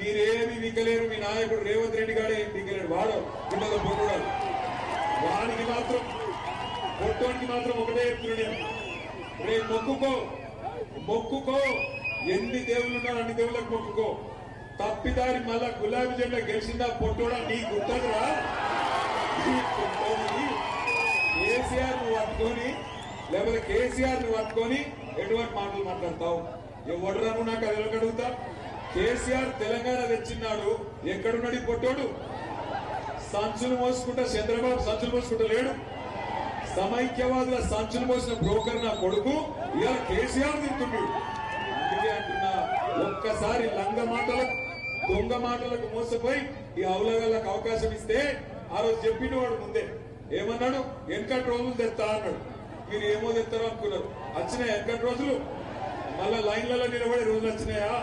మీరేమి వికలేరు. మీ నాయకుడు రేవంత్ రెడ్డి గారే ఏం వికలేడు. వాడు పిల్లలు పొట్టుడాడు. వాడికి మాత్రం పొట్టోనికి మాత్రం ఒకటే చెప్తున్నాడు, రేపు మొక్కుకో ఎన్ని దేవుళ్ళు ఉన్నారు అన్ని దేవుళ్ళకి మొక్కుకో. తప్పిదారి మళ్ళా గులాబీ జెండా గెలిచిందా పొట్టోడా నీ గుర్తరా? కేసీఆర్ నువ్వు పట్టుకొని లేకపోతే కేసీఆర్ నువ్వు పట్టుకొని ఎటువంటి మాటలు మాట్లాడతావు? ఎవడరాను నాకు అది అడుగుతా. కేసీఆర్ తెలంగాణ తెచ్చిన్నాడు, ఎక్కడున్నాడు పొట్టోడు? సంచులు మోసుకుంటా చంద్రబాబు సంచులు మోసుకుంటా లేడు. సమైక్యవాదుల సంచులు మోసిన బ్రోకర్ నా కొడుకు ఇవాళ కేసీఆర్ తింటున్నాడు. అందుకే అంటున్నా, ఒక్కసారి లంగ మాటలకు దొంగ మాటలకు మోసపోయి ఈ అవలగాళ్ళకు అవకాశం ఇస్తే ఆ రోజు చెప్పిన వాడు ముందే ఏమన్నాడు, వెనకటి రోజులు తెస్తా అన్నాడు. మీరు ఏమో తెస్తారో అనుకున్నారు. వచ్చినాయి వెనకటి రోజులు? మళ్ళా లైన్లలో నిలబడే రోజులు వచ్చినాయా?